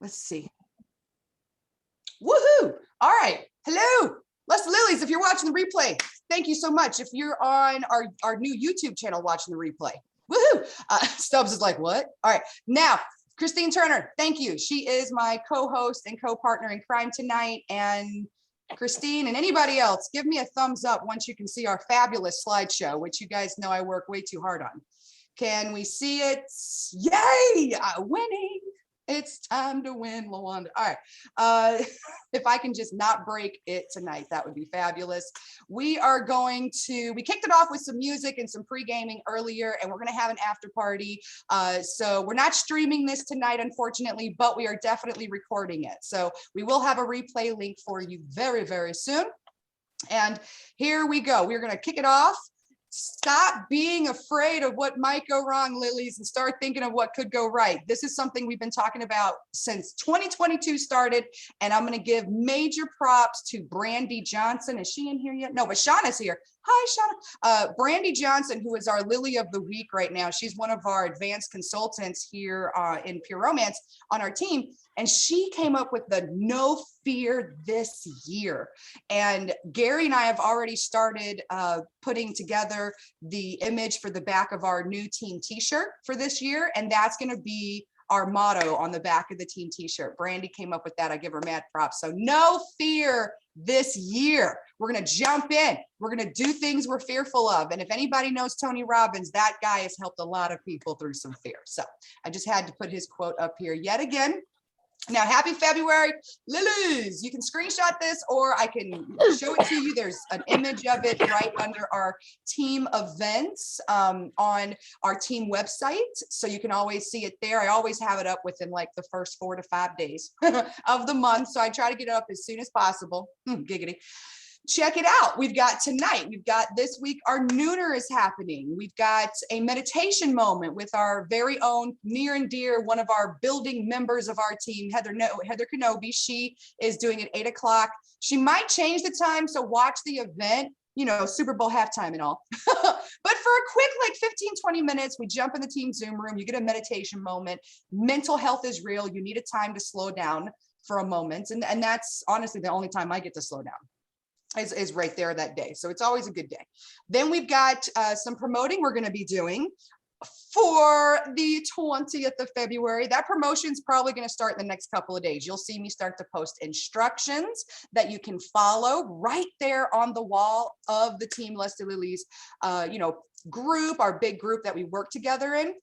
Let's see. Woohoo! All right. Hello, Lusty Lilies. If you're watching the replay, thank you so much. If you're on our new YouTube channel watching the replay, woohoo! Stubbs is like, what? All right. Now, Christine Turner, thank you. She is my co-host and co-partner in crime tonight. And Christine and anybody else, give me a thumbs up once you can see our fabulous slideshow, which you guys know I work way too hard on. Can we see it? Yay! Winning. It's time to win, Lawanda. All right. If I can just not break it tonight, that would be fabulous. We kicked it off with some music and some pre-gaming earlier, and we're going to have an after party. So we're not streaming this tonight, unfortunately, but we are definitely recording it. So we will have a replay link for you very, very soon. And here we go. We're going to kick it off. Stop being afraid of what might go wrong, Lilies, and start thinking of what could go right. This is something we've been talking about since 2022 started, and I'm going to give major props to Brandy Johnson. Is she in here yet? No, but Shauna's here. Hi, Shauna. Brandy Johnson, who is our Lily of the Week right now. She's one of our advanced consultants here in Pure Romance on our team. And she came up with the No Fear this year. And Gary and I have already started putting together the image for the back of our new team t-shirt for this year. And that's going to be our motto on the back of the team t-shirt. Brandy came up with that. I give her mad props. So no fear this year. We're going to jump in. We're going to do things we're fearful of. And if anybody knows Tony Robbins, that guy has helped a lot of people through some fear. So I just had to put his quote up here yet again. Now, happy February, Lilies. You can screenshot this or I can show it to you. There's an image of it right under our team events on our team website. So you can always see it there. I always have it up within like the first 4 to 5 days of the month. So I try to get it up as soon as possible. Giggity. Check it out. We've got tonight, we've got this week, our nooner is happening. We've got a meditation moment with our very own near and dear, one of our building members of our team, Heather Kenobi. She is doing it 8 o'clock. She might change the time, so watch the event, you know, Super Bowl halftime and all. But for a quick, like 15, 20 minutes, we jump in the team Zoom room, you get a meditation moment. Mental health is real. You need a time to slow down for a moment. And that's honestly the only time I get to slow down. Is right there that day. So it's always a good day. Then we've got some promoting we're going to be doing for the 20th of February. That promotion is probably going to start in the next couple of days. You'll see me start to post instructions that you can follow right there on the wall of the Team Lusty Lilies, group, our big group that we work together in.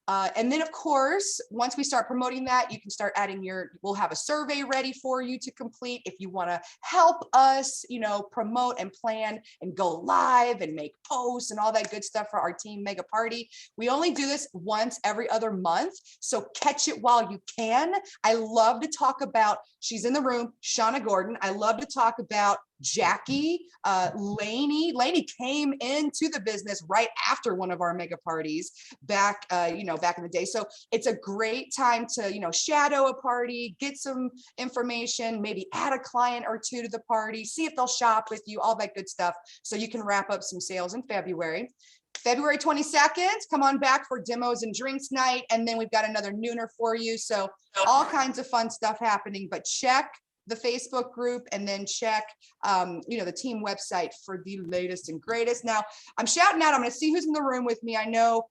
And then of course, once we start promoting that, you can start adding we'll have a survey ready for you to complete if you want to help us, promote and plan and go live and make posts and all that good stuff for our team mega party. We only do this once every other month. So catch it while you can. I love to talk about, she's in the room, Shauna Gordon. I love to talk about Jackie, Lainey came into the business right after one of our mega parties back in the day. So it's a great time to, shadow a party, get some information, maybe add a client or two to the party, see if they'll shop with you, all that good stuff. So you can wrap up some sales in February. February 22nd, come on back for demos and drinks night. And then we've got another nooner for you. So all kinds of fun stuff happening, but check the Facebook group and then check, the team website for the latest and greatest. Now I'm shouting out, I'm going to see who's in the room with me. I know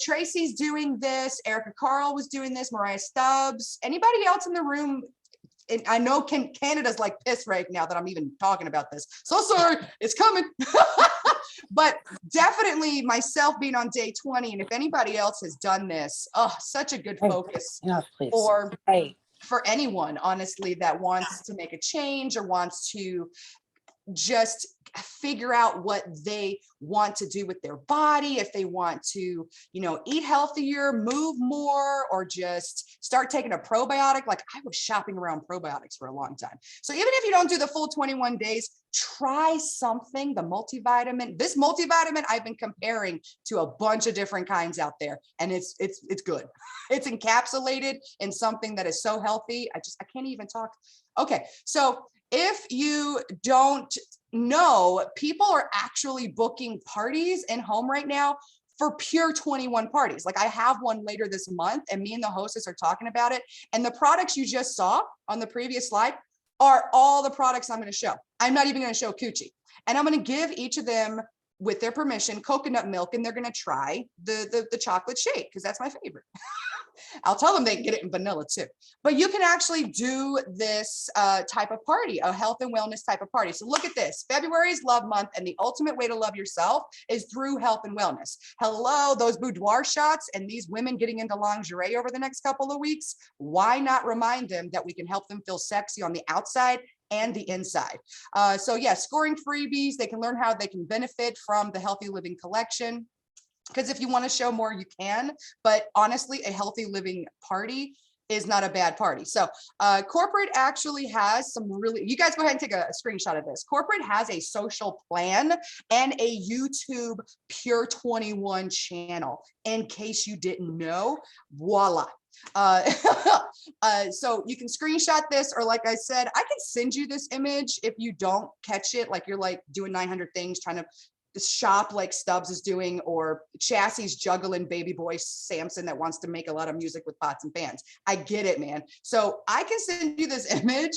Tracy's doing this. Erica Carl was doing this. Mariah Stubbs, anybody else in the room? And I know Canada's like pissed right now that I'm even talking about this. So sorry, it's coming. But definitely myself being on day 20. And if anybody else has done this, such a good focus for anyone, honestly, that wants to make a change or wants to just figure out what they want to do with their body, if they want to, eat healthier, move more, or just start taking a probiotic. Like I was shopping around probiotics for a long time. So even if you don't do the full 21 days, try something, the multivitamin. This multivitamin I've been comparing to a bunch of different kinds out there, and it's good. It's encapsulated in something that is so healthy. I can't even talk. Okay, so if you don't know, people are actually booking parties in home right now for Pure 21 parties. Like I have one later this month and me and the hostess are talking about it. And the products you just saw on the previous slide are all the products I'm going to show. I'm not even going to show Coochie. And I'm going to give each of them, with their permission, coconut milk, and they're going to try the chocolate shake because that's my favorite. I'll tell them they can get it in vanilla too. But you can actually do this type of party, a health and wellness type of party. So look at this. February is Love Month, and the ultimate way to love yourself is through health and wellness. Hello, those boudoir shots and these women getting into lingerie over the next couple of weeks. Why not remind them that we can help them feel sexy on the outside and the inside? So yeah, scoring freebies. They can learn how they can benefit from the Healthy Living Collection. Because if you want to show more, you can. But honestly, a healthy living party is not a bad party. So corporate actually has some really, you guys go ahead and take a screenshot of this. Corporate has a social plan and a YouTube Pure 21 channel. In case you didn't know, voila. So you can screenshot this, or like I said, I can send you this image if you don't catch it, like you're like doing 900 things trying to shop like Stubbs is doing, or Chassis juggling baby boy Samson that wants to make a lot of music with pots and pans. I get it, man. So I can send you this image.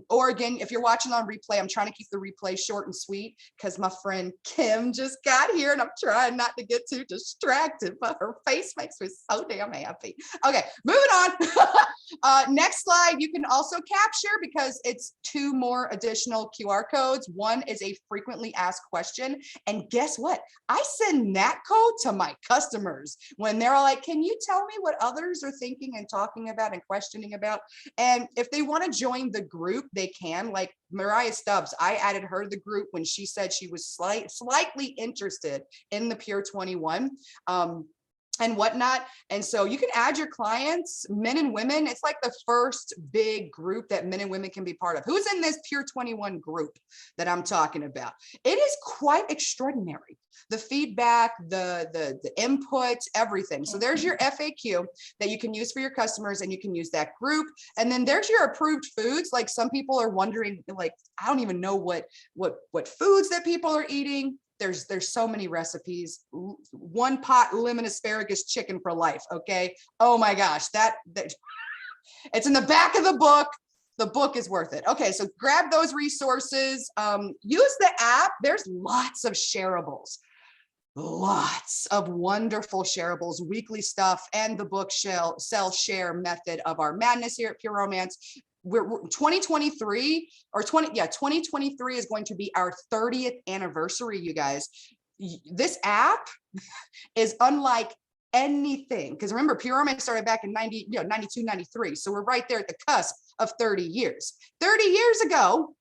Or again, if you're watching on replay, I'm trying to keep the replay short and sweet because my friend Kim just got here and I'm trying not to get too distracted, but her face makes me so damn happy. Okay, moving on. Next slide, you can also capture because it's 2 more additional QR codes. One is a frequently asked question. And guess what? I send that code to my customers when they're like, can you tell me what others are thinking and talking about and questioning about? And if they want to join the group, they can. Like Mariah Stubbs, I added her to the group when she said she was slightly interested in the Pure 21. And whatnot. And so you can add your clients, men and women. It's like the first big group that men and women can be part of. Who's in this Pure 21 group that I'm talking about? It is quite extraordinary. The feedback, the input, everything. So there's your FAQ that you can use for your customers, and you can use that group. And then there's your approved foods. Like some people are wondering, like, I don't even know what foods that people are eating. There's so many recipes. 1 pot lemon asparagus chicken for life. Okay. Oh my gosh, that it's in the back of the book. The book is worth it. Okay, so grab those resources. Use the app. There's lots of shareables. Lots of wonderful shareables, weekly stuff, and the book sell share method of our madness here at Pure Romance. We're 2023 or 2023 is going to be our 30th anniversary, you guys. This app is unlike anything, because remember, Pure Romance started back in 92, 93. So we're right there at the cusp of 30 years. 30 years ago,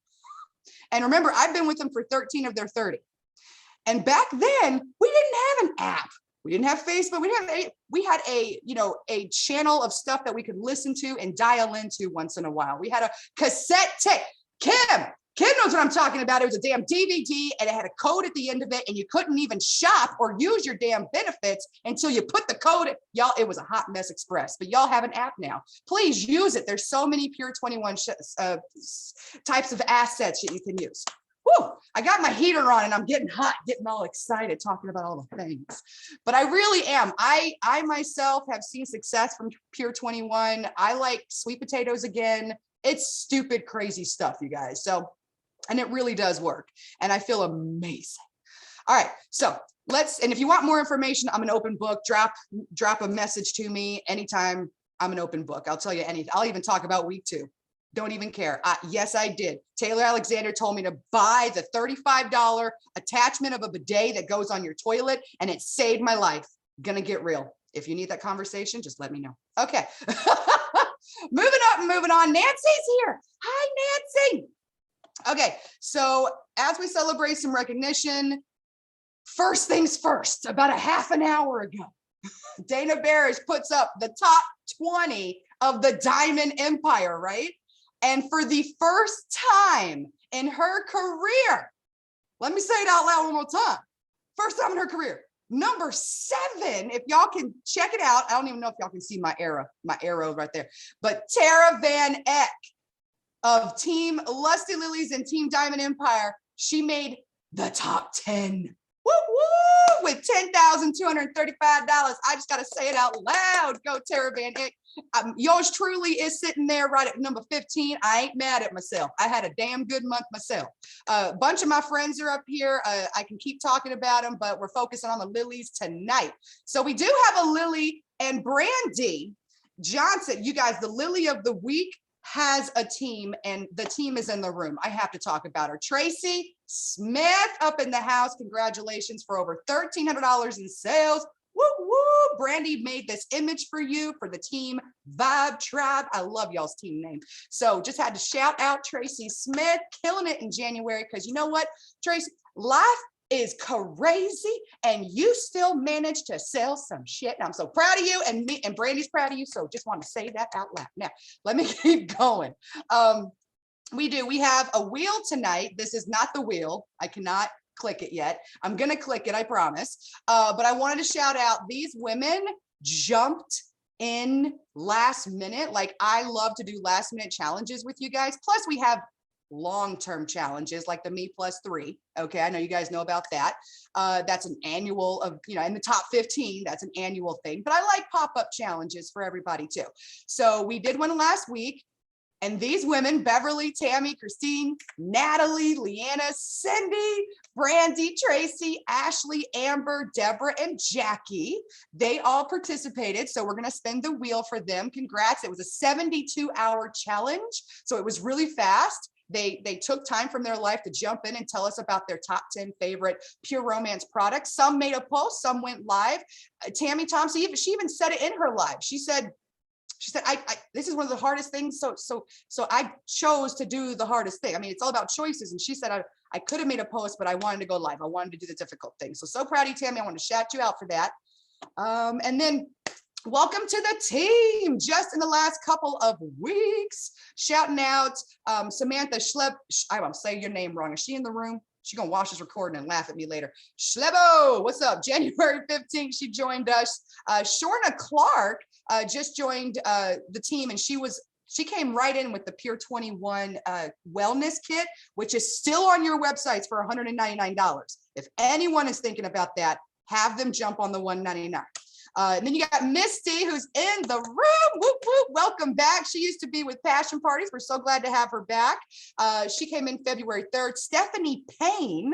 and remember, I've been with them for 13 of their 30. And back then, we didn't have an app. We didn't have Facebook. We had a channel of stuff that we could listen to and dial into once in a while. We had a cassette tape. Kim knows what I'm talking about. It was a damn DVD and it had a code at the end of it, and you couldn't even shop or use your damn benefits until you put the code. Y'all, it was a hot mess express, but y'all have an app now. Please use it. There's so many Pure 21 types of assets that you can use. Whew, I got my heater on and I'm getting hot, getting all excited talking about all the things. But I really am. I myself have seen success from Pure 21. I like sweet potatoes again. It's stupid, crazy stuff, you guys. So, and it really does work. And I feel amazing. All right, so and if you want more information, I'm an open book. Drop a message to me anytime. I'm an open book. I'll tell you anything. I'll even talk about week 2. Don't even care. Yes, I did. Taylor Alexander told me to buy the $35 attachment of a bidet that goes on your toilet, and it saved my life. Gonna get real. If you need that conversation, just let me know. Okay. Moving up and moving on. Nancy's here. Hi, Nancy. Okay. So as we celebrate some recognition, first things first, about a half an hour ago, Dana Barish puts up the top 20 of the Diamond Empire, right? And for the first time in her career, let me say it out loud one more time. First time in her career, number 7, if y'all can check it out. I don't even know if y'all can see my arrow right there. But Tara Van Eck of Team Lusty Lilies and Team Diamond Empire, she made the top 10. Woo, woo, with $10,235. I just got to say it out loud. Go Tara Van Eck. Yours truly is sitting there right at number 15. I ain't mad at myself. I had a damn good month myself. A bunch of my friends are up here. I can keep talking about them, but we're focusing on the Lilies tonight. So we do have a Lily, and Brandy Johnson. You guys, the Lily of the week has a team, and the team is in the room. I have to talk about her. Tracy Smith up in the house. Congratulations for over $1,300 in sales. Woo, woo. Brandy made this image for you for the team Vibe Tribe. I love y'all's team name. So just had to shout out Tracy Smith, killing it in January, because you know what, Tracy, life is crazy and you still managed to sell some shit. And I'm so proud of you, and me and Brandy's proud of you. So just want to say that out loud. Now, let me keep going. We have a wheel tonight. This is not the wheel. I cannot click it yet. I'm going to click it, I promise. But I wanted to shout out, these women jumped in last minute. Like, I love to do last minute challenges with you guys. Plus we have long-term challenges like the Me+3. Okay, I know you guys know about that. That's an annual of, in the top 15, that's an annual thing. But I like pop-up challenges for everybody too. So we did one last week. And these women, Beverly, Tammy, Christine, Natalie, Leanna, Cindy, Brandy, Tracy, Ashley, Amber, Deborah, and Jackie, they all participated. So we're going to spin the wheel for them. Congrats. It was a 72-hour challenge. So it was really fast. They took time from their life to jump in and tell us about their top 10 favorite Pure Romance products. Some made a post, some went live. Tammy Thompson, she even said it in her live. She said, this is one of the hardest things. So I chose to do the hardest thing. I mean, it's all about choices. And she said, I could have made a post, but I wanted to go live. I wanted to do the difficult thing. So proud of you, Tammy. I want to shout you out for that. And then welcome to the team. Just in the last couple of weeks, shouting out Samantha Schleb. I'm saying your name wrong. Is she in the room? She's going to watch this recording and laugh at me later. Schlebo, what's up? January 15th, she joined us. Shorna Clark just joined the team, and she came right in with the Pure 21 wellness kit, which is still on your websites for $199. If anyone is thinking about that, have them jump on the $199. And then you got Misty, who's in the room. Whoop, whoop. Welcome back. She used to be with Passion Parties. We're so glad to have her back. She came in February 3rd. Stephanie Payne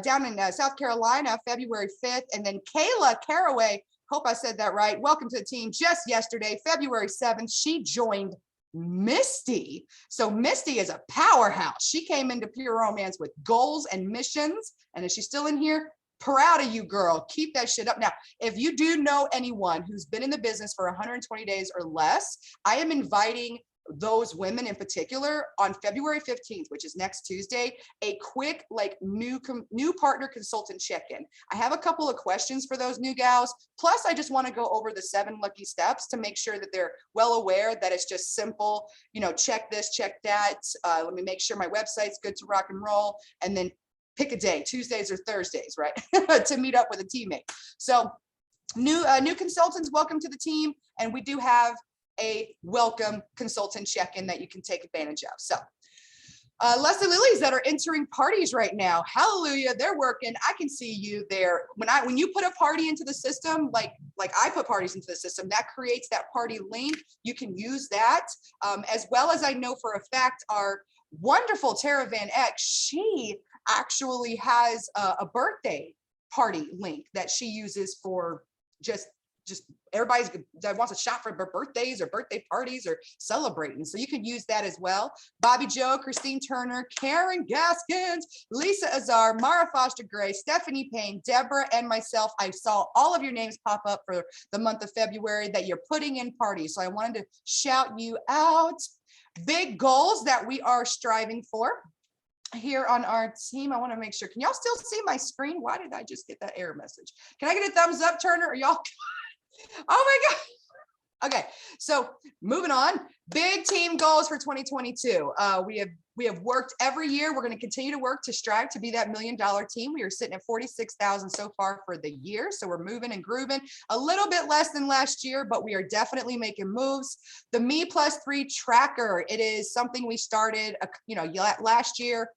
down in South Carolina, February 5th. And then Kayla Caraway, hope I said that right. Welcome to the team. Just yesterday, February 7th, she joined Misty. So Misty is a powerhouse. She came into Pure Romance with goals and missions. And is she still in here? Proud of you, girl. Keep that shit up. Now, if you do know anyone who's been in the business for 120 days or less, I am inviting those women in particular on February 15th, which is next Tuesday, a quick new partner consultant check-in. I have a couple of questions for those new gals. Plus, I just want to go over the 7 lucky steps to make sure that they're well aware that it's just simple, check this, check that. Let me make sure my website's good to rock and roll. And then pick a day, Tuesdays or Thursdays, right? To meet up with a teammate. So new consultants, welcome to the team. And we do have a welcome consultant check-in that you can take advantage of. So Leslie Lilies that are entering parties right now. Hallelujah, they're working. I can see you there. When you put a party into the system, like I put parties into the system, that creates that party link. You can use that, as well as I know for a fact our wonderful Tara Van Eck, she actually has a birthday party link that she uses for just everybody that wants a shot for birthdays or birthday parties or celebrating. So you can use that as well. Bobby Joe, Christine Turner, Karen Gaskins, Lisa Azar, Mara Foster Gray, Stephanie Payne, Deborah, and myself. I saw all of your names pop up for the month of February that you're putting in parties. So I wanted to shout you out. Big goals that we are striving for here on our team. I want to make sure, can y'all still see my screen? Why did I just get that error message? Can I get a thumbs up, Turner? Are y'all? Oh my God. Okay, so moving on. Big team goals for 2022. We have We have worked every year. We're going to continue to work to strive to be that $1 million team. We are sitting at 46,000 so far for the year. So we're moving and grooving, a little bit less than last year, but we are definitely making moves. The Me+3 tracker, it is something we started, last year.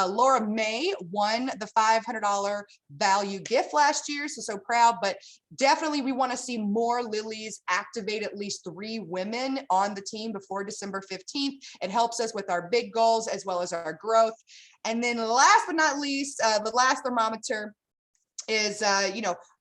Laura May won the $500 value gift last year. So proud, but definitely we want to see more Lilies activate at least 3 women on the team before December 15th. It helps us with our big goals as well as our growth. And then last but not least, the last thermometer is,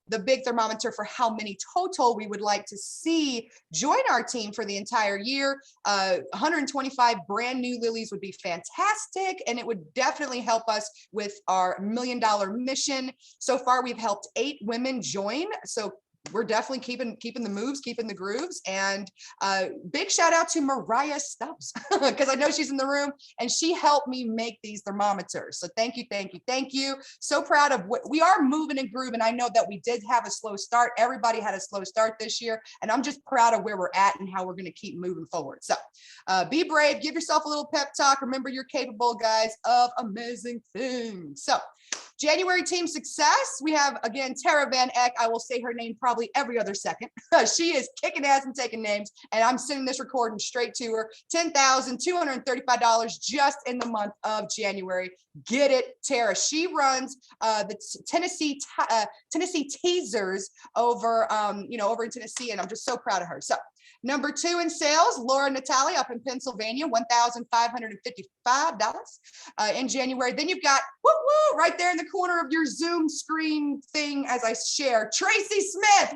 the big thermometer for how many total we would like to see join our team for the entire year. 125 brand new Lilies would be fantastic, and it would definitely help us with our $1 million mission. So far, we've helped 8 women join. So we're definitely keeping the moves, keeping the grooves. And big shout out to Mariah Stubbs, because I know she's in the room and she helped me make these thermometers. So thank you, thank you, thank you. So proud of what we are moving and grooving. I know that we did have a slow start. Everybody had a slow start this year, and I'm just proud of where we're at and how we're going to keep moving forward. So be brave, give yourself a little pep talk. Remember, you're capable, guys, of amazing things. So January team success. We have, again, Tara Van Eck. I will say her name probably every other second. She is kicking ass and taking names, and I'm sending this recording straight to her. $10,235 just in the month of January. Get it, Tara. She runs the Tennessee Teasers over, over in Tennessee, and I'm just so proud of her. So number 2 in sales, Laura Natalie up in Pennsylvania, $1,555 in January. Then you've got, right there in the corner of your Zoom screen thing as I share, Tracy Smith,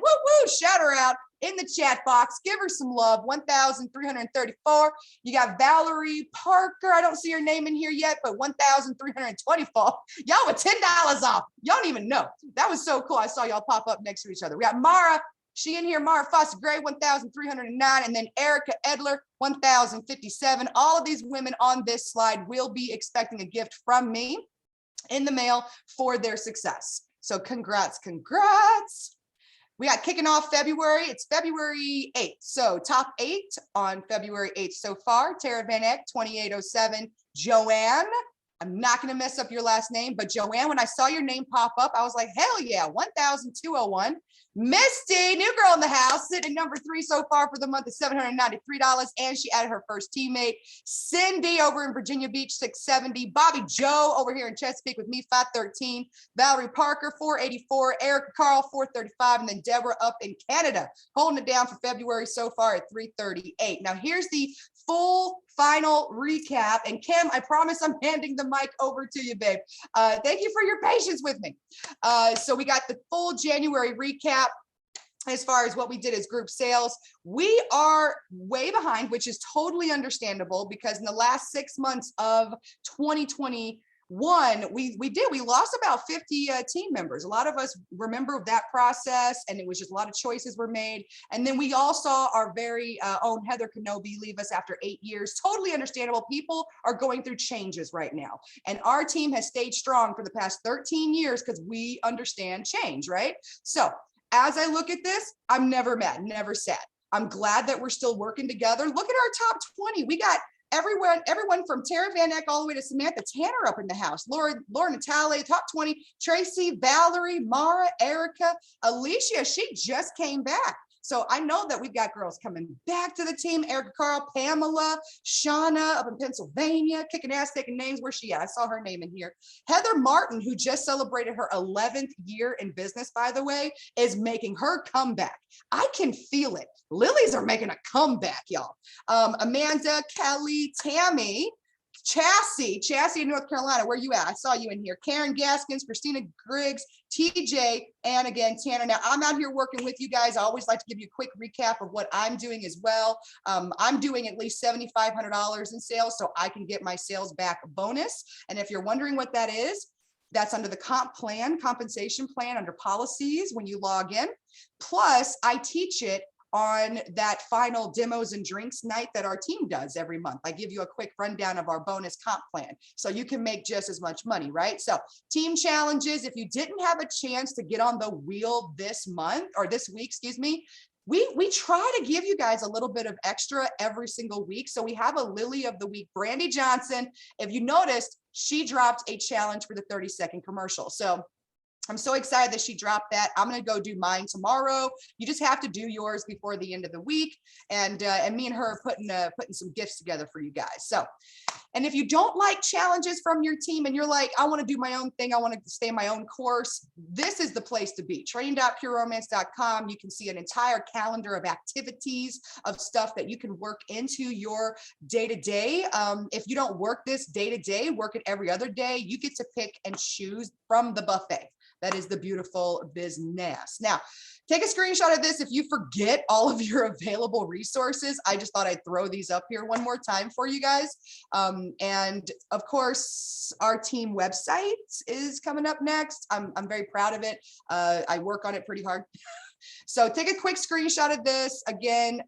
shout her out in the chat box. Give her some love, $1,334. You got Valerie Parker. I don't see her name in here yet, but $1,324. Y'all were $10 off. Y'all don't even know. That was so cool. I saw y'all pop up next to each other. We got Mara. She in here, Mara Foster Gray, 1,309, and then Erica Edler, 1,057. All of these women on this slide will be expecting a gift from me in the mail for their success. So congrats. We got kicking off February. It's February 8th. So top 8 on February 8th so far. Tara Van Eck, 2807. Joanne, I'm not going to mess up your last name, but Joanne, when I saw your name pop up, I was like, hell yeah, 1,201. Misty, new girl in the house, sitting at number 3 so far for the month of $793, and she added her first teammate. Cindy over in Virginia Beach, 670. Bobby Joe over here in Chesapeake with me, 513. Valerie Parker, 484. Erica Carl, 435, and then Deborah up in Canada, holding it down for February so far at 338. Now here's the full final recap, and Kim, I promise I'm handing the mic over to you, babe. Thank you for your patience with me. So we got the full January recap. As far as what we did as group sales, we are way behind, which is totally understandable because in the last 6 months of 2021, we lost about 50 team members. A lot of us remember that process, and it was just a lot of choices were made. And then we all saw our very own Heather Kenobi leave us after 8 years. Totally understandable. People are going through changes right now. And our team has stayed strong for the past 13 years because we understand change, right? So as I look at this, I'm never mad, never sad. I'm glad that we're still working together. Look at our top 20. We got everyone from Tara Van Eck all the way to Samantha Tanner up in the house. Laura Natalie, top 20. Tracy, Valerie, Mara, Erica, Alicia, she just came back. So I know that we've got girls coming back to the team. Erica Carl, Pamela, Shauna up in Pennsylvania, kicking ass, taking names. Where's she at? I saw her name in here. Heather Martin, who just celebrated her 11th year in business, by the way, is making her comeback. I can feel it. Lilies are making a comeback, y'all. Amanda, Kelly, Tammy, Chassie in North Carolina, where you at? I saw you in here. Karen Gaskins, Christina Griggs, TJ, and again, Tanner. Now, I'm out here working with you guys. I always like to give you a quick recap of what I'm doing as well. I'm doing at least $7,500 in sales so I can get my sales back bonus. And if you're wondering what that is, that's under the compensation plan under policies when you log in. Plus, I teach it on that final demos and drinks night that our team does every month. I give you a quick rundown of our bonus comp plan so you can make just as much money, right? So team challenges, if you didn't have a chance to get on the wheel this month or this week, excuse me, we try to give you guys a little bit of extra every single week. So we have a Lily of the Week, Brandy Johnson. If you noticed, she dropped a challenge for the 30-second commercial. So I'm so excited that she dropped that. I'm going to go do mine tomorrow. You just have to do yours before the end of the week. And me and her are putting some gifts together for you guys. So, and if you don't like challenges from your team and you're like, I want to do my own thing, I want to stay in my own course, this is the place to be. Training.pureromance.com. You can see an entire calendar of activities, of stuff that you can work into your day-to-day. If you don't work this day-to-day, work it every other day, you get to pick and choose from the buffet. That is the beautiful business. Now, take a screenshot of this if you forget all of your available resources. I just thought I'd throw these up here one more time for you guys. And of course, our team website is coming up next. I'm very proud of it. I work on it pretty hard. So take a quick screenshot of this. Again,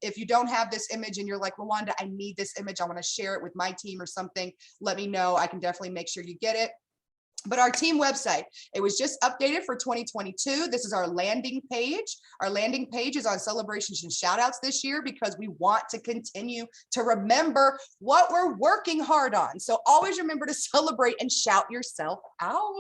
if you don't have this image and you're like, Lawanda, I need this image, I want to share it with my team or something, let me know. I can definitely make sure you get it. But our team website, it was just updated for 2022. This is our landing page. Our landing page is on celebrations and shout outs this year because we want to continue to remember what we're working hard on. So always remember to celebrate and shout yourself out.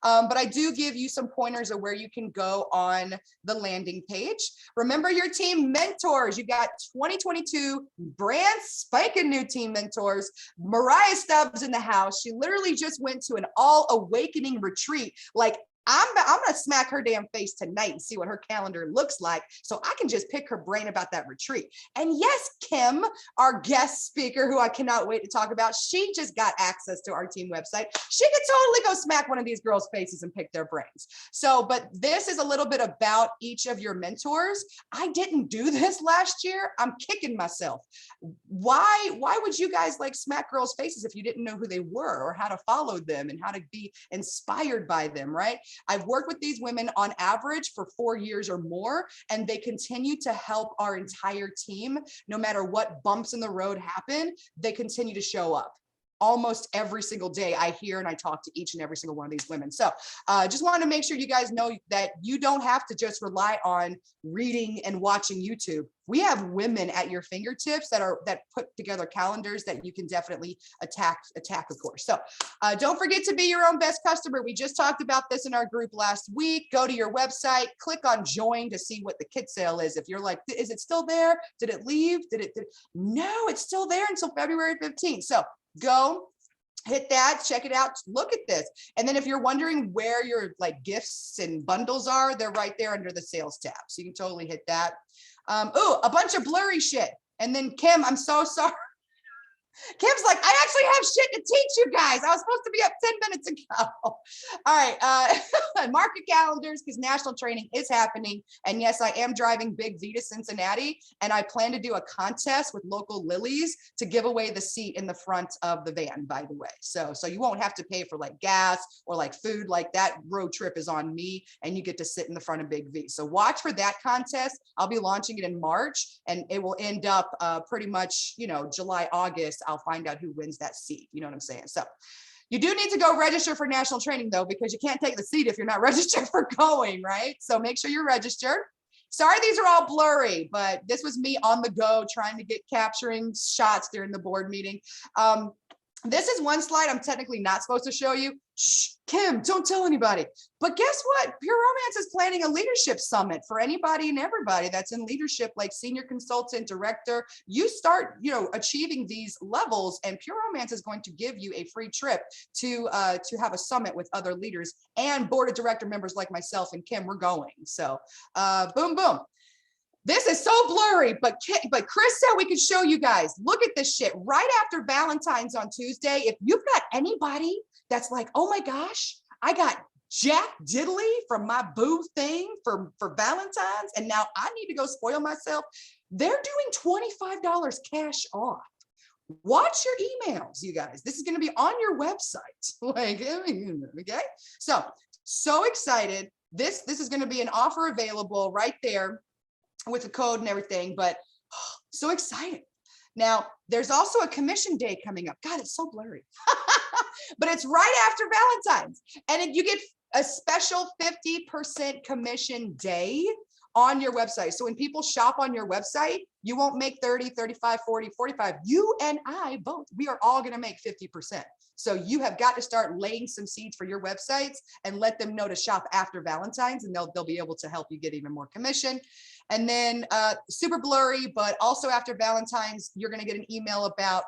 But I do give you some pointers of where you can go on the landing page. Remember your team mentors. You got 2022 brand spanking new team mentors. Mariah Stubbs in the house. She literally just went to an all awakening retreat. Like, I'm gonna smack her damn face tonight and see what her calendar looks like so I can just pick her brain about that retreat. And yes, Kim, our guest speaker, who I cannot wait to talk about, she just got access to our team website. She could totally go smack one of these girls' faces and pick their brains. So, but this is a little bit about each of your mentors. I didn't do this last year. I'm kicking myself. Why would you guys like smack girls' faces if you didn't know who they were or how to follow them and how to be inspired by them, right? I've worked with these women on average for 4 years or more, and they continue to help our entire team. No matter what bumps in the road happen, they continue to show up. Almost every single day I hear and I talk to each and every single one of these women. So just wanted to make sure you guys know that you don't have to just rely on reading and watching YouTube. We have women at your fingertips that put together calendars that you can definitely attack, of course. So don't forget to be your own best customer. We just talked about this in our group last week. Go to your website, click on join to see what the kit sale is. If you're like, is it still there? Did it leave? No, it's still there until February 15th. So go hit that, check it out, look at this. And then if you're wondering where your like gifts and bundles are, they're right there under the sales tab. So you can totally hit that. Oh, a bunch of blurry shit. And then Kim, I'm so sorry. Kim's like, I actually have shit to teach you guys. I was supposed to be up 10 minutes ago. All right, mark your calendars because national training is happening. And yes, I am driving Big V to Cincinnati, and I plan to do a contest with local Lilies to give away the seat in the front of the van, by the way. So you won't have to pay for like gas or like food. Like that road trip is on me, and you get to sit in the front of Big V. So watch for that contest. I'll be launching it in March, and it will end up pretty much, July, August. I'll find out who wins that seat. You know what I'm saying? So you do need to go register for national training though, because you can't take the seat if you're not registered for going, right? So make sure you're registered. Sorry, these are all blurry, but this was me on the go trying to get capturing shots during the board meeting. This is one slide I'm technically not supposed to show you. Shh, Kim, don't tell anybody. But guess what? Pure Romance is planning a leadership summit for anybody and everybody that's in leadership, like senior consultant, director. You start, achieving these levels, and Pure Romance is going to give you a free trip to have a summit with other leaders and board of director members like myself and Kim. We're going. So, boom, boom. This is so blurry, but Chris said we could show you guys. Look at this shit. Right after Valentine's on Tuesday, if you've got anybody that's like, oh my gosh, I got Jack Diddley from my boo thing for Valentine's, and now I need to go spoil myself. They're doing $25 cash off. Watch your emails, you guys. This is going to be on your website. Okay? So excited. This is going to be an offer available right there with the code and everything, but so excited. Now, there's also a commission day coming up. God, it's so blurry. But it's right after Valentine's. And you get a special 50% commission day on your website. So when people shop on your website, you won't make 30, 35, 40, 45. You and I both, we are all going to make 50%. So you have got to start laying some seeds for your websites and let them know to shop after Valentine's, and they'll be able to help you get even more commission. And then super blurry, but also after Valentine's, you're going to get an email about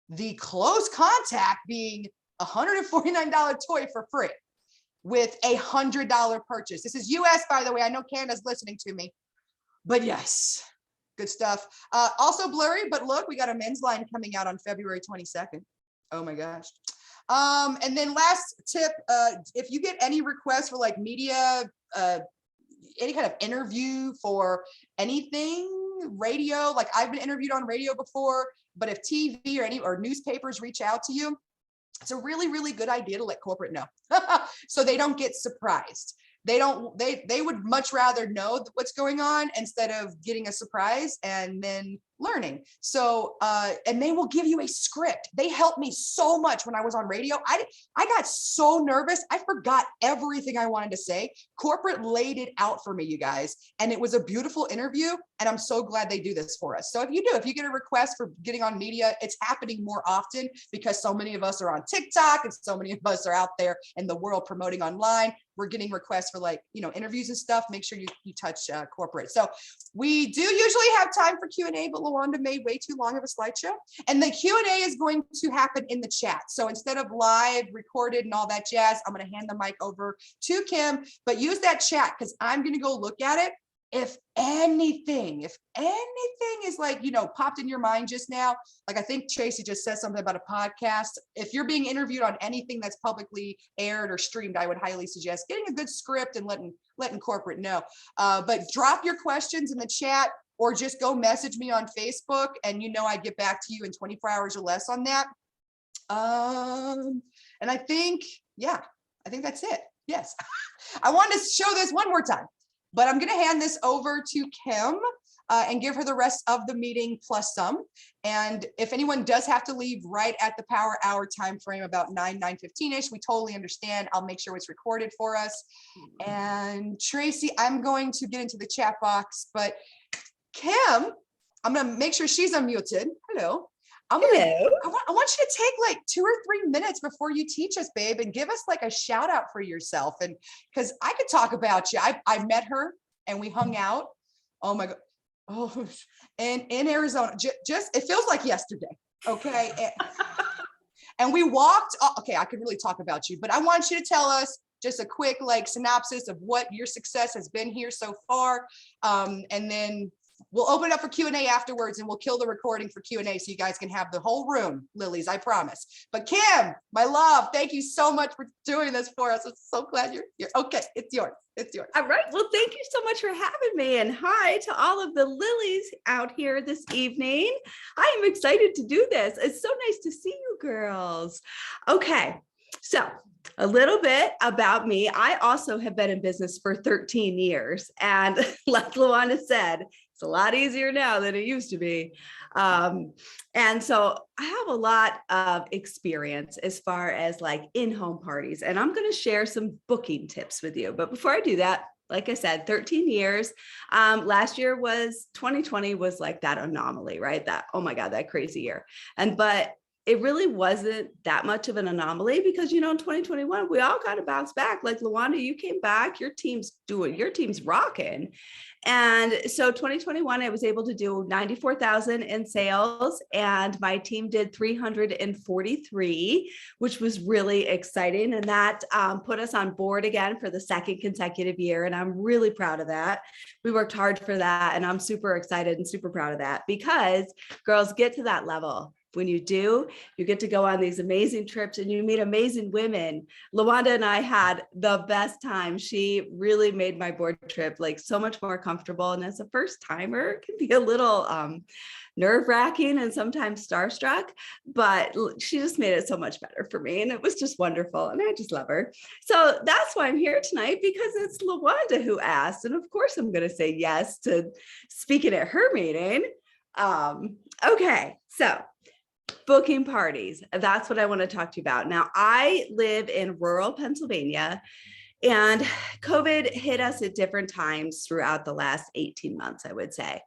the close contact being $149 toy for free with $100 purchase. This is US, by the way. I know Canada's listening to me, but yes, good stuff. Also blurry, but look, we got a men's line coming out on February 22nd. Oh my gosh. And then last tip, if you get any requests for like media, any kind of interview for anything, radio, like I've been interviewed on radio before, but if TV or newspapers reach out to you, it's a really, really good idea to let corporate know so they don't get surprised. They would much rather know what's going on instead of getting a surprise and then learning. So, and they will give you a script. They helped me so much when I was on radio. I got so nervous. I forgot everything I wanted to say. Corporate laid it out for me, you guys. And it was a beautiful interview. And I'm so glad they do this for us. So if you get a request for getting on media, it's happening more often because so many of us are on TikTok and so many of us are out there in the world promoting online. We're getting requests for like, interviews and stuff. Make sure you touch corporate. So we do usually have time for Q&A, but Lawanda made way too long of a slideshow. And the Q&A is going to happen in the chat. So instead of live, recorded, and all that jazz, I'm going to hand the mic over to Kim, but use that chat because I'm going to go look at it. If anything is like, popped in your mind just now, like I think Tracy just said something about a podcast. If you're being interviewed on anything that's publicly aired or streamed, I would highly suggest getting a good script and letting corporate know. But drop your questions in the chat or just go message me on Facebook and I get back to you in 24 hours or less on that. And I think that's it. Yes. I want to show this one more time. But I'm going to hand this over to Kim and give her the rest of the meeting plus some. And if anyone does have to leave right at the power hour time frame, about 9:15ish, we totally understand. I'll make sure it's recorded for us. And Tracy, I'm going to get into the chat box, but Kim, I'm going to make sure she's unmuted. Hello. I want you to take like 2 or 3 minutes before you teach us, babe, and give us like a shout out for yourself. And because I could talk about you. I met her and we hung out. Oh my God. Oh, and in Arizona, just it feels like yesterday. Okay. And we walked. Okay, I could really talk about you, but I want you to tell us just a quick like synopsis of what your success has been here so far. And then we'll open it up for Q&A afterwards, and we'll kill the recording for Q&A so you guys can have the whole room, Lilies, I promise. But Kim, my love, thank you so much for doing this for us. I'm so glad you're okay. It's yours. It's yours. All right. Well, thank you so much for having me. And hi to all of the Lilies out here this evening. I am excited to do this. It's so nice to see you girls. Okay. So a little bit about me. I also have been in business for 13 years. And like Lawanda said, it's a lot easier now than it used to be. And so I have a lot of experience as far as like in-home parties, and I'm going to share some booking tips with you. But before I do that, like I said, 13 years. Last year 2020 was like that anomaly, right? That, oh my God, that crazy year. But it really wasn't that much of an anomaly because, in 2021, we all kind of bounced back. Like Lawanda, you came back, your team's rocking. And so 2021, I was able to do 94,000 in sales, and my team did 343, which was really exciting. And that put us on board again for the second consecutive year. And I'm really proud of that. We worked hard for that. And I'm super excited and super proud of that because girls, get to that level. When you do, you get to go on these amazing trips and you meet amazing women. Lawanda and I had the best time. She really made my board trip like so much more comfortable. And as a first timer, it can be a little nerve-wracking and sometimes starstruck, but she just made it so much better for me. And it was just wonderful. And I just love her. So that's why I'm here tonight, because it's Lawanda who asked. And of course, I'm going to say yes to speaking at her meeting. Okay, so booking parties. That's what I want to talk to you about. Now, I live in rural Pennsylvania, And COVID hit us at different times throughout the last 18 months, I would say.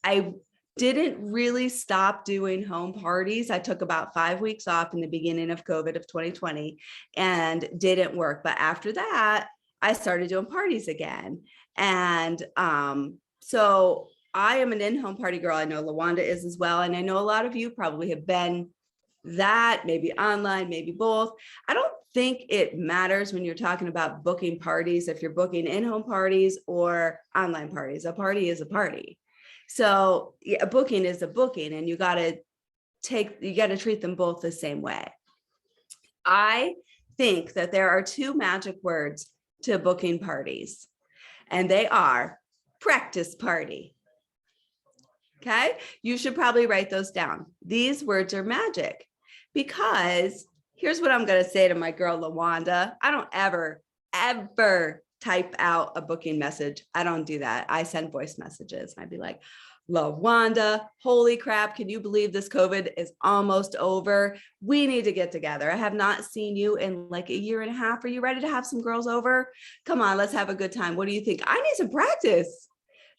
I didn't really stop doing home parties. I took about 5 weeks off in the beginning of COVID of 2020 and didn't work. But after that, I started doing parties again. And so I am an in-home party girl. I know LaWanda is as well. And I know a lot of you probably have been that, maybe online, maybe both. I don't think it matters when you're talking about booking parties, if you're booking in-home parties or online parties. A party is a party. So yeah, a booking is a booking, and you got to treat them both the same way. I think that there are two magic words to booking parties, and they are practice party. Okay, you should probably write those down. These words are magic because here's what I'm going to say to my girl LaWanda. I don't ever type out a booking message. I don't do that. I send voice messages. I'd be like, LaWanda, holy crap, can you believe this COVID is almost over? We need to get together. I have not seen you in like 1.5 years. Are you ready to have some girls over? Come on, let's have a good time. What do you think? I need some practice.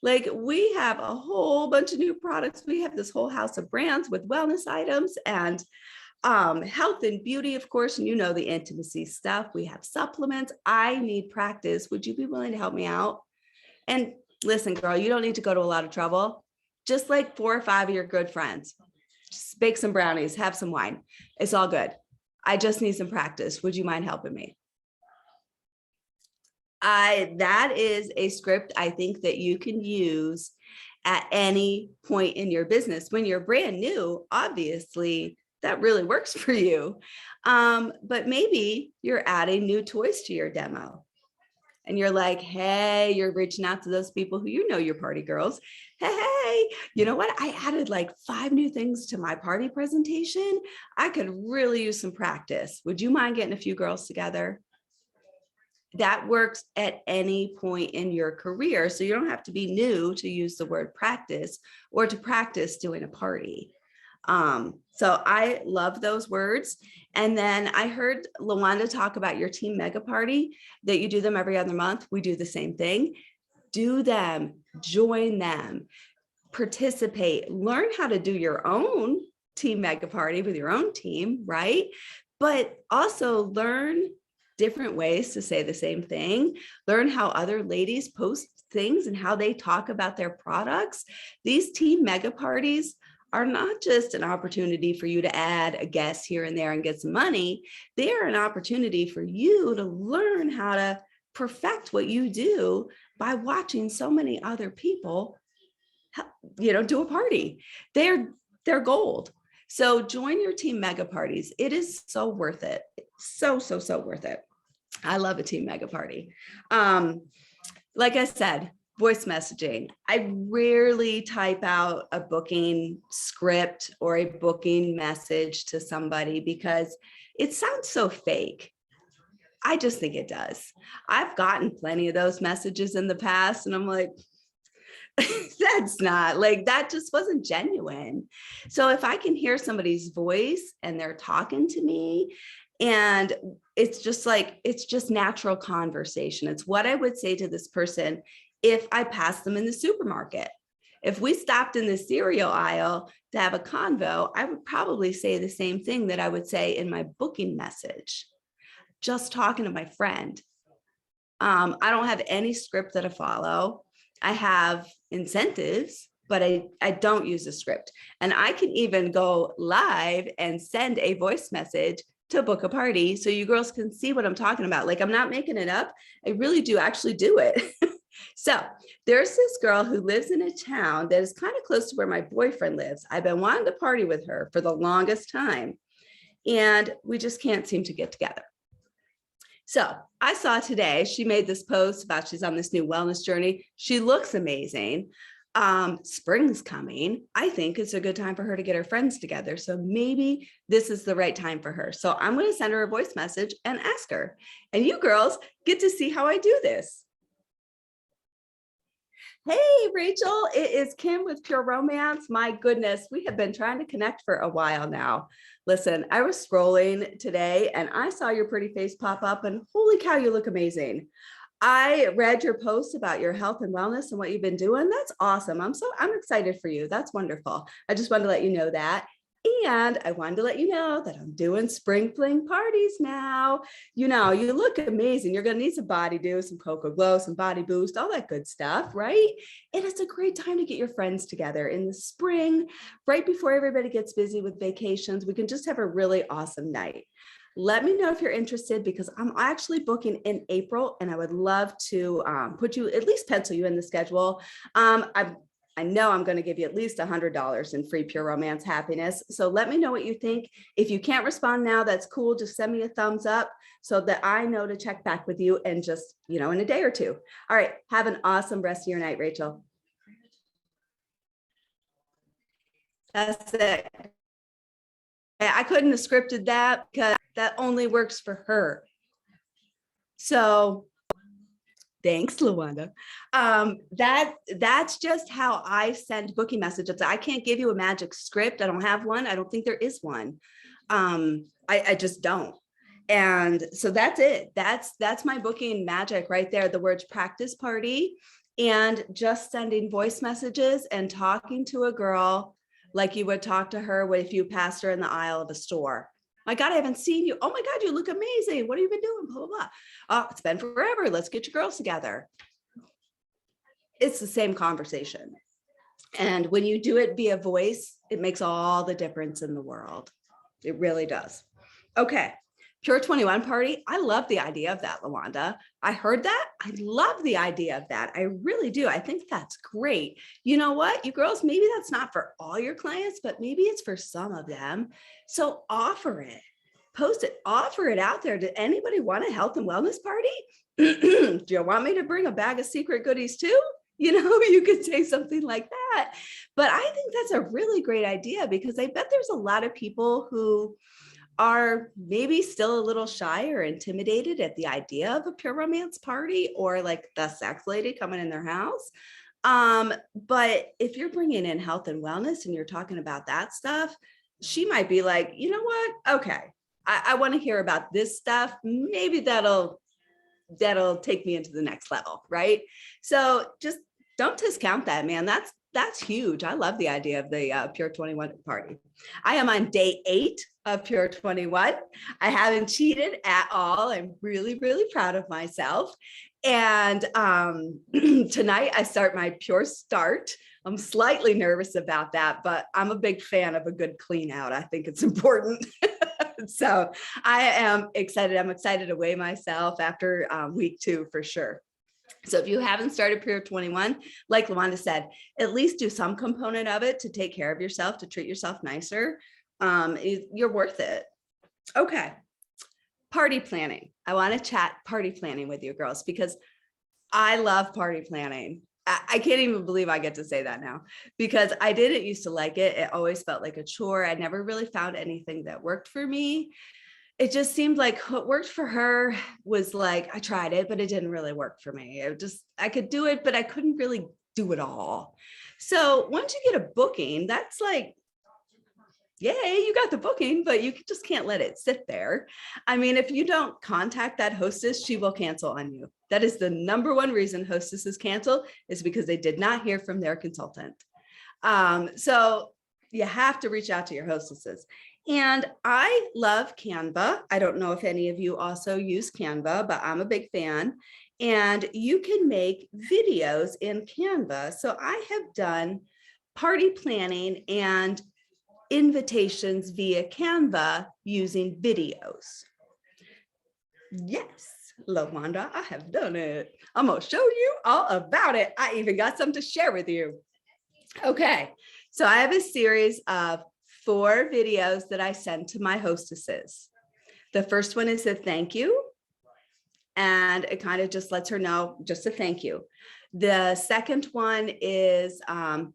Like, we have a whole bunch of new products. We have this whole house of brands with wellness items and health and beauty, of course, and you know, the intimacy stuff. We have supplements. I need practice. Would you be willing to help me out? And listen, girl, you don't need to go to a lot of trouble. Just like 4 or 5 of your good friends, just bake some brownies, have some wine. It's all good. I just need some practice. Would you mind helping me? That is a script I think that you can use at any point in your business. When you're brand new, obviously, that really works for you. But maybe you're adding new toys to your demo. And you're like, hey, you're reaching out to those people who you know your party girls. Hey, you know what? I added like 5 new things to my party presentation. I could really use some practice. Would you mind getting a few girls together? That works at any point in your career. So you don't have to be new to use the word practice or to practice doing a party. So I love those words. And then I heard LaWanda talk about your team mega party, that you do them every other month. We do the same thing. Do them, join them, participate, learn how to do your own team mega party with your own team, right? But also learn different ways to say the same thing. Learn how other ladies post things and how they talk about their products. These team mega parties are not just an opportunity for you to add a guest here and there and get some money. They are an opportunity for you to learn how to perfect what you do by watching so many other people, do a party. They're gold. So join your team mega parties. It is so worth it. So worth it. I love a team mega party. Like I said, voice messaging. I rarely type out a booking script or a booking message to somebody because it sounds so fake. I just think it does. I've gotten plenty of those messages in the past and I'm like, that's not like, that just wasn't genuine. So if I can hear somebody's voice and they're talking to me and it's just natural conversation. It's what I would say to this person if I passed them in the supermarket. If we stopped in the cereal aisle to have a convo, I would probably say the same thing that I would say in my booking message, just talking to my friend. I don't have any script that I follow. I have incentives, but I don't use a script. And I can even go live and send a voice message to book a party so you girls can see what I'm talking about. Like, I'm not making it up. I really do actually do it. So there's this girl who lives in a town that is kind of close to where my boyfriend lives. I've been wanting to party with her for the longest time, and we just can't seem to get together. So I saw today, she made this post about she's on this new wellness journey. She looks amazing. Spring's coming. I think it's a good time for her to get her friends together. So maybe this is the right time for her. So I'm going to send her a voice message and ask her. And you girls get to see how I do this. Hey, Rachel, it is Kim with Pure Romance. My goodness, we have been trying to connect for a while now. Listen, I was scrolling today and I saw your pretty face pop up, and holy cow, you look amazing. I read your post about your health and wellness and what you've been doing. That's awesome. I'm excited for you. That's wonderful. I just wanted to let you know that. And I wanted to let you know that I'm doing spring fling parties now. You know, you look amazing. You're going to need some body dew, some Cocoa Glow, some body boost, all that good stuff, right? And it's a great time to get your friends together in the spring, right before everybody gets busy with vacations. We can just have a really awesome night. Let me know if you're interested, because I'm actually booking in April and I would love to put you, at least pencil you in the schedule. I know I'm going to give you at least $100 in free Pure Romance happiness. So let me know what you think. If you can't respond now, that's cool. Just send me a thumbs up so that I know to check back with you and just, in a day or two. All right. Have an awesome rest of your night, Rachel. That's it. I couldn't have scripted that because that only works for her. So thanks, Lawanda. That's just how I send booking messages. I can't give you a magic script. I don't have one. I don't think there is one. I just don't. And so that's it. That's my booking magic right there. The words practice party and just sending voice messages and talking to a girl like you would talk to her if you passed her in the aisle of a store. My God, I haven't seen you. Oh my God, you look amazing. What have you been doing? Blah, blah, blah. Oh, it's been forever. Let's get your girls together. It's the same conversation. And when you do it via voice, it makes all the difference in the world. It really does. Okay. Pure 21 party. I love the idea of that, Lawanda. I heard that. I love the idea of that. I really do. I think that's great. You know what, you girls, maybe that's not for all your clients, but maybe it's for some of them. So offer it, post it, offer it out there. Did anybody want a health and wellness party? Do you want me to bring a bag of secret goodies too? You could say something like that. But I think that's a really great idea, because I bet there's a lot of people who are maybe still a little shy or intimidated at the idea of a Pure Romance party, or like the sex lady coming in their house. But if you're bringing in health and wellness and you're talking about that stuff, she might be like, you know what? Okay, I want to hear about this stuff. Maybe that'll take me into the next level, right? So just don't discount that, man. That's huge. I love the idea of the Pure 21 party. I am on day 8 of Pure 21. I haven't cheated at all. I'm really, really proud of myself. And tonight I start my Pure Start. I'm slightly nervous about that, but I'm a big fan of a good clean out. I think it's important. So I am excited. I'm excited to weigh myself after week 2 for sure. So if you haven't started Pure 21, like Lawanda said, at least do some component of it to take care of yourself, to treat yourself nicer. You're worth it. Okay. Party planning. I want to chat party planning with you girls, because I love party planning. I can't even believe I get to say that now, because I didn't used to like it. It always felt like a chore. I never really found anything that worked for me. It just seemed like what worked for her was like, I tried it, but it didn't really work for me. I could do it, but I couldn't really do it all. So once you get a booking, that's like, yay, you got the booking, but you just can't let it sit there. I mean, if you don't contact that hostess, she will cancel on you. That is the number one reason hostesses cancel, is because they did not hear from their consultant. So you have to reach out to your hostesses. And I love Canva. I don't know if any of you also use Canva, but I'm a big fan. And you can make videos in Canva. So I have done party planning and invitations via Canva using videos. Yes, Lawanda, I have done it. I'm going to show you all about it. I even got some to share with you. Okay, so I have a series of 4 videos that I send to my hostesses. The first one is a thank you, and it kind of just lets her know just a thank you. The second one is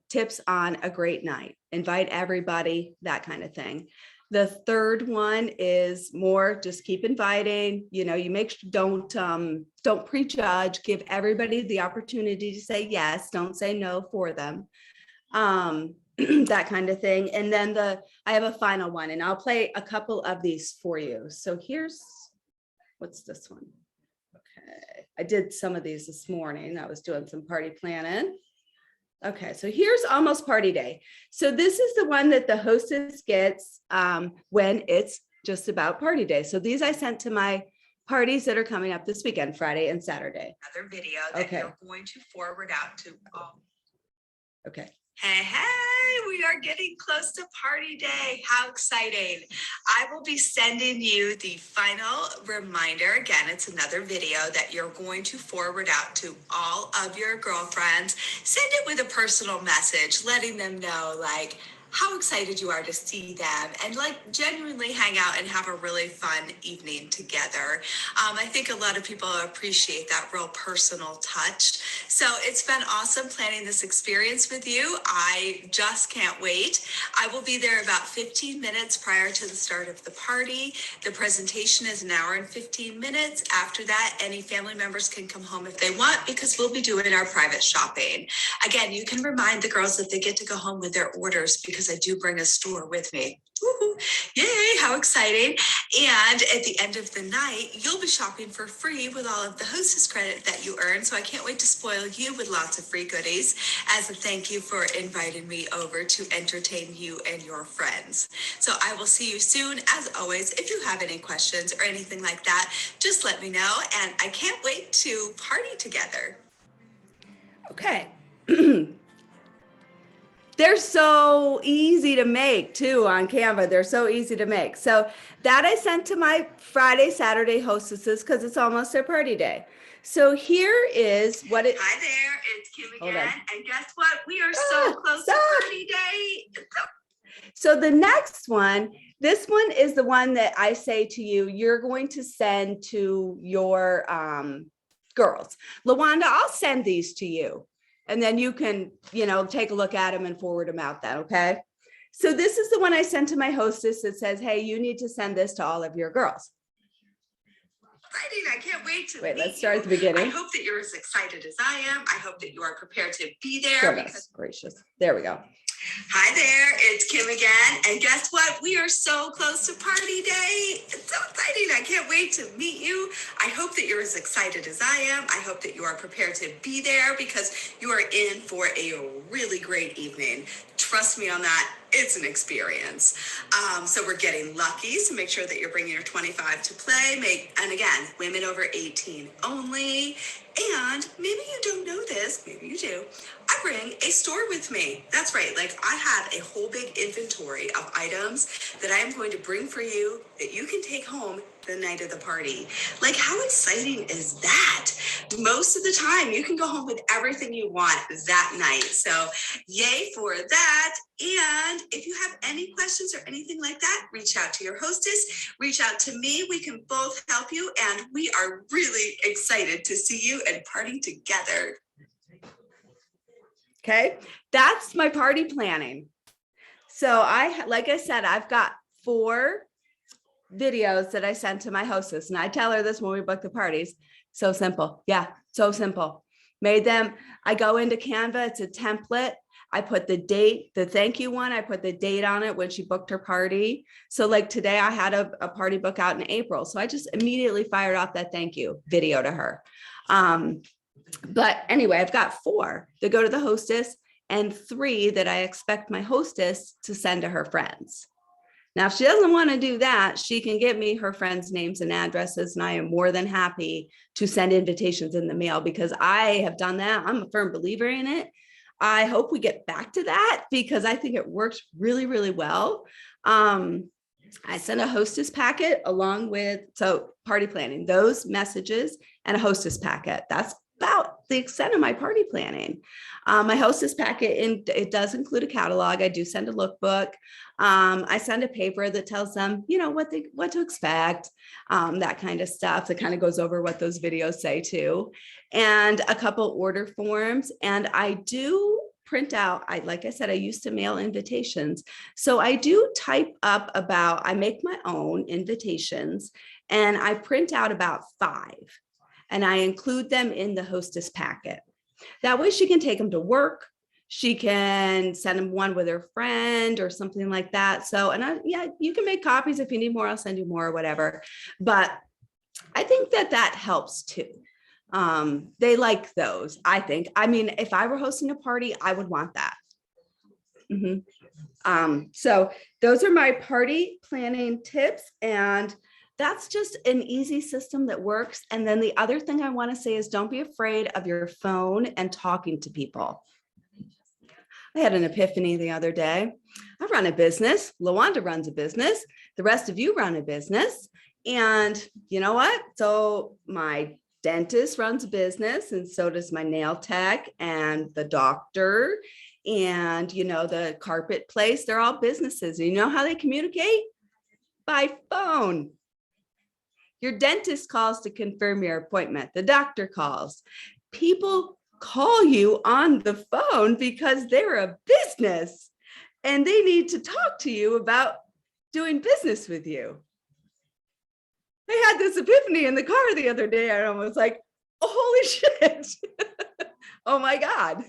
tips on a great night, invite everybody, that kind of thing. The third one is more just keep inviting, you know, you don't prejudge, give everybody the opportunity to say yes, don't say no for them. That kind of thing. And then I have a final one, and I'll play a couple of these for you. So what's this one? Okay, I did some of these this morning. I was doing some party planning. Okay, so here's almost party day. So this is the one that the hostess gets when it's just about party day. So these I sent to my parties that are coming up this weekend, Friday and Saturday. Another video that you're going to forward out to all. Okay. Hey, we are getting close to party day. How exciting. I will be sending you the final reminder. Again, it's another video that you're going to forward out to all of your girlfriends. Send it with a personal message, letting them know like how excited you are to see them and like genuinely hang out and have a really fun evening together. I think a lot of people appreciate that real personal touch. So it's been awesome planning this experience with you. I just can't wait. I will be there about 15 minutes prior to the start of the party. The presentation is an hour and 15 minutes. After that, any family members can come home if they want because we'll be doing our private shopping. Again, you can remind the girls that they get to go home with their orders because I do bring a store with me. Woo-hoo. Yay, how exciting. And at the end of the night, you'll be shopping for free with all of the hostess credit that you earn. So I can't wait to spoil you with lots of free goodies as a thank you for inviting me over to entertain you and your friends. So I will see you soon. As always, if you have any questions or anything like that, just let me know. And I can't wait to party together. Okay. They're so easy to make too on Canva. They're so easy to make. So that I sent to my Friday, Saturday hostesses because it's almost their party day. So here is what it. Hi there, it's Kim Hold again. on. And guess what? We are so close stop. to party day. So the next one, this one is the one that I say to you, you're going to send to your girls. LaWanda, I'll send these to you. And then you can, take a look at them and forward them out then, okay? So this is the one I sent to my hostess that says, hey, you need to send this to all of your girls. Exciting. I can't wait to Wait, meet let's start you. at the beginning. I hope that you're as excited as I am. I hope that you are prepared to be there. Goodness gracious. There we go. Hi there, it's Kim again. And guess what? We are so close to party day. It's so exciting. I can't wait to meet you. I hope that you're as excited as I am. I hope that you are prepared to be there because you are in for a really great evening. Trust me on that. It's an experience. So we're getting lucky. So make sure that you're bringing your 25 to play. And again, women over 18 only. And maybe you don't know this, maybe you do. I bring a store with me. That's right. Like I have a whole big inventory of items that I am going to bring for you that you can take home the night of the party. Like how exciting is that? Most of the time you can go home with everything you want that night. So yay for that. And if you have any questions or anything like that, reach out to your hostess, reach out to me. We can both help you. And we are really excited to see you and party together. Okay, that's my party planning. So like I said, I've got 4 videos that I sent to my hostess, and I tell her this when we book the parties. So simple. Yeah, so simple. Made them. I go into Canva. It's a template. I put the date, the thank you one. I put the date on it when she booked her party. So like today I had a party book out in April. So I just immediately fired off that thank you video to her. But anyway, I've got 4 that go to the hostess and 3 that I expect my hostess to send to her friends. Now, if she doesn't want to do that, she can give me her friends' names and addresses, and I am more than happy to send invitations in the mail because I have done that. I'm a firm believer in it. I hope we get back to that because I think it works really, really well. I send a hostess packet along with, so party planning, those messages and a hostess packet. That's about the extent of my party planning. My hostess packet, it does include a catalog. I do send a lookbook. I send a paper that tells them, what to expect, that kind of stuff that kind of goes over what those videos say too, and a couple order forms. And I do print out, like I said, I used to mail invitations. So I do type up I make my own invitations and I print out about 5 and I include them in the hostess packet. That way she can take them to work. She can send them one with her friend or something like that. So, yeah, you can make copies if you need more, I'll send you more or whatever. But I think that helps too. They like those, I think. I mean, if I were hosting a party, I would want that. So those are my party planning tips, and that's just an easy system that works. And then the other thing I want to say is don't be afraid of your phone and talking to people. I had an epiphany the other day. I run a business. LaWanda runs a business. The rest of you run a business. And you know what? So my dentist runs a business, and so does my nail tech and the doctor and, the carpet place. They're all businesses. And you know how they communicate? By phone. Your dentist calls to confirm your appointment. The doctor calls. People call you on the phone because they're a business and they need to talk to you about doing business with you. I had this epiphany in the car the other day. I was like, oh, holy shit. Oh my God.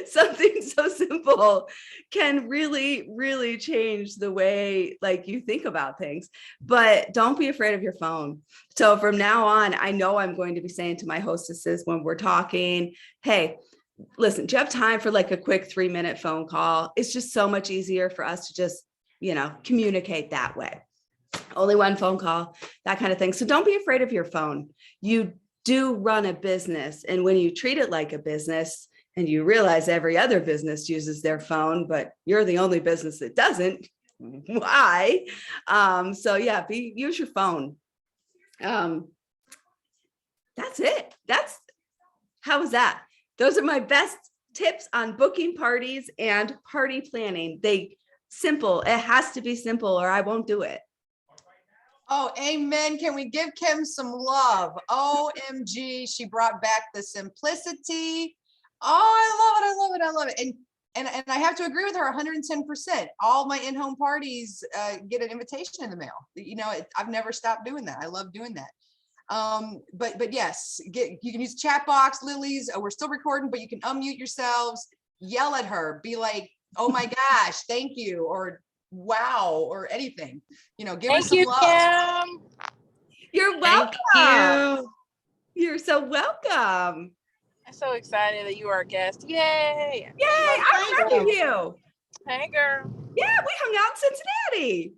Something so simple can really, really change the way you think about things. But don't be afraid of your phone. So from now on, I know I'm going to be saying to my hostesses when we're talking, hey, listen, do you have time for a quick 3-minute phone call? It's just so much easier for us to just, communicate that way. Only one phone call, that kind of thing. So don't be afraid of your phone. You do run a business. And when you treat it like a business, and you realize every other business uses their phone, but you're the only business that doesn't. Why? So yeah, use your phone. That's it. How was that? Those are my best tips on booking parties and party planning. Simple. It has to be simple or I won't do it. Oh, amen. Can we give Kim some love? OMG, she brought back the simplicity. Oh, I love it. And I have to agree with her 110%. All my in-home parties get an invitation in the mail. I've never stopped doing that. I love doing that. But yes, you can use chat box, Lilies. We're still recording, but you can unmute yourselves, yell at her, be like, oh my gosh, thank you, or wow, or anything. Give her some love. Kim. You're welcome. Thank you. You're so welcome. I'm so excited that you are a guest. Yay. Yay, I remember you. Hey, girl. Yeah, we hung out in Cincinnati.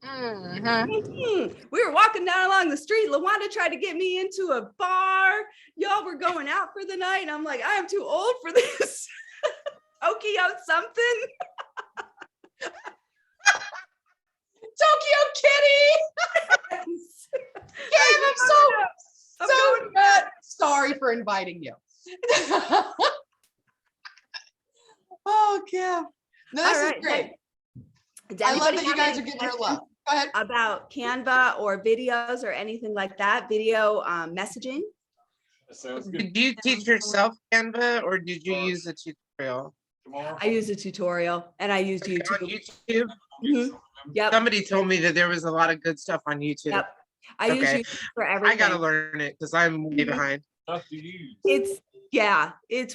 Mm-hmm. We were walking down along the street. LaWanda tried to get me into a bar. Y'all were going out for the night. And I'm like, I am too old for this. Tokyo something. Tokyo Kitty. Kim, I'm so sorry for inviting you. Oh, Kim. No, this is great. I love that you guys are giving her love. Go ahead. About Canva or videos or anything like that, video messaging. Did you teach yourself Canva or did you use a tutorial? I used a tutorial and I used On YouTube. YouTube? Mhm. Yep. Somebody told me that there was a lot of good stuff on YouTube. Yep. I use Okay. YouTube for everything. I gotta learn it because I'm way behind. It's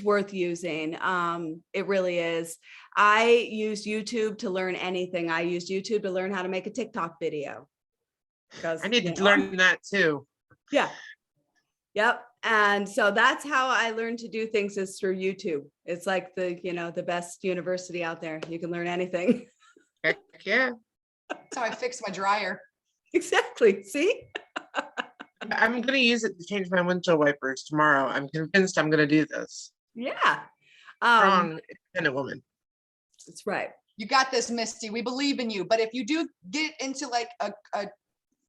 worth using. It really is. I used YouTube to learn anything. I used YouTube to learn how to make a TikTok video. I need to learn that too. Yeah. Yep. And so that's how I learned to do things is through YouTube. It's like the best university out there. You can learn anything. Heck yeah. That's how I fixed my dryer. Exactly. See? I'm gonna use it to change my windshield wipers tomorrow. I'm convinced I'm gonna do this. Yeah. Strong, independent woman. That's right. You got this, Misty. We believe in you. But if you do get into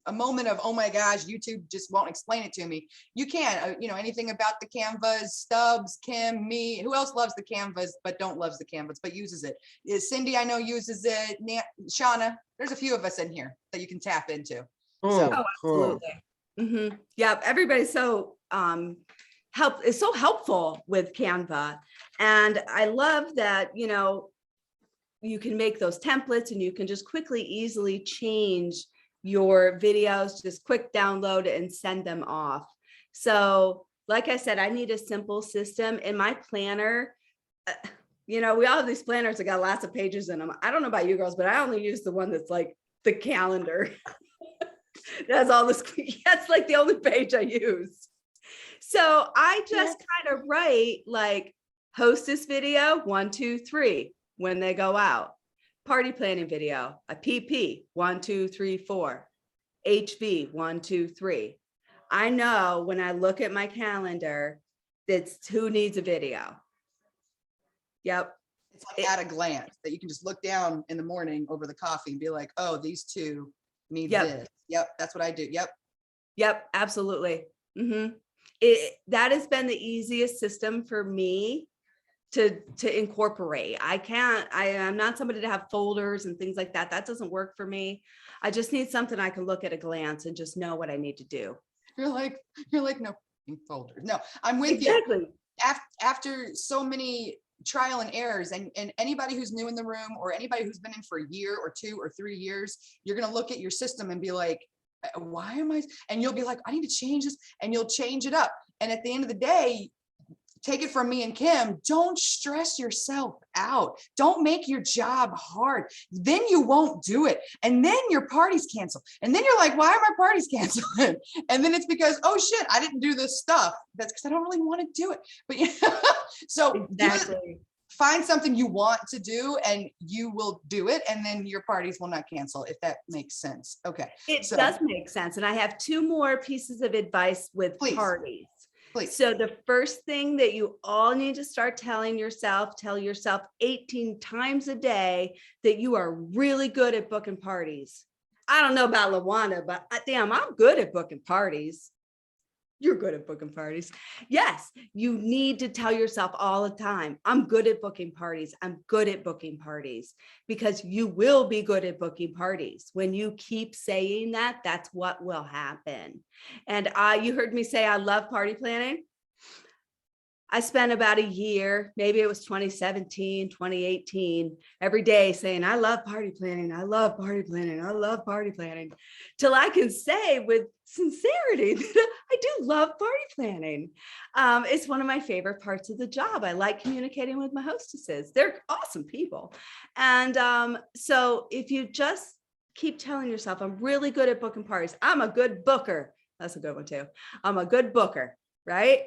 a moment of, oh my gosh, YouTube just won't explain it to me, you can. Anything about the Canvas, Stubbs, Kim, me. Who else loves the Canvas but don't loves the Canvas but uses it? Is Cindy? I know uses it. Shauna. There's a few of us in here that you can tap into. Cool, Oh, cool. absolutely. Yeah, everybody's so it's so helpful with Canva. And I love that, you know, you can make those templates and you can just quickly, easily change your videos, just quick download it and send them off. So like I said, I need a simple system in my planner. You know, we all have these planners that got lots of pages in them. I don't know about you girls, but I only use the one that's like the calendar. That's all this, that's like the only page I use. So I just kind of write like hostess video, 1, 2, 3, when they go out. Party planning video, a PP, 1, 2, 3, 4. HV, 1, 2, 3. I know when I look at my calendar, that's who needs a video. Yep. It's like at a glance that you can just look down in the morning over the coffee and be like, oh, these two need this. Yep, that's what I do. Yep, absolutely. That has been the easiest system for me to incorporate. I'm not somebody to have folders and things like that. That doesn't work for me. I just need something I can look at a glance and just know what I need to do. You're like no folders. No, I'm with you. After so many trial and errors, and anybody who's new in the room or anybody who's been in for a year or 2 or 3 years, you're going to look at your system and be like, why am I? And you'll be like, I need to change this, and you'll change it up. And at the end of the day, take it from me and Kim, don't stress yourself out. Don't make your job hard. Then you won't do it. And then your parties cancel. And then you're like, why are my parties canceling? And then it's because, oh shit, I didn't do this stuff. That's because I don't really want to do it. But yeah, so exactly. Find something you want to do and you will do it. And then your parties will not cancel, if that makes sense. Okay. It does make sense. And I have 2 more pieces of advice with parties. Please. So the first thing that you all need to start tell yourself 18 times a day that you are really good at booking parties. I don't know about LaWanda, but damn, I'm good at booking parties. You're good at booking parties. Yes, you need to tell yourself all the time, I'm good at booking parties. I'm good at booking parties, because you will be good at booking parties. When you keep saying that, that's what will happen. And you heard me say, I love party planning. I spent about a year, maybe it was 2017, 2018, every day saying, I love party planning. I love party planning. I love party planning, till I can say with sincerity that I do love party planning. It's one of my favorite parts of the job. I like communicating with my hostesses. They're awesome people. And so if you just keep telling yourself, I'm really good at booking parties. I'm a good booker. That's a good one too. I'm a good booker, right?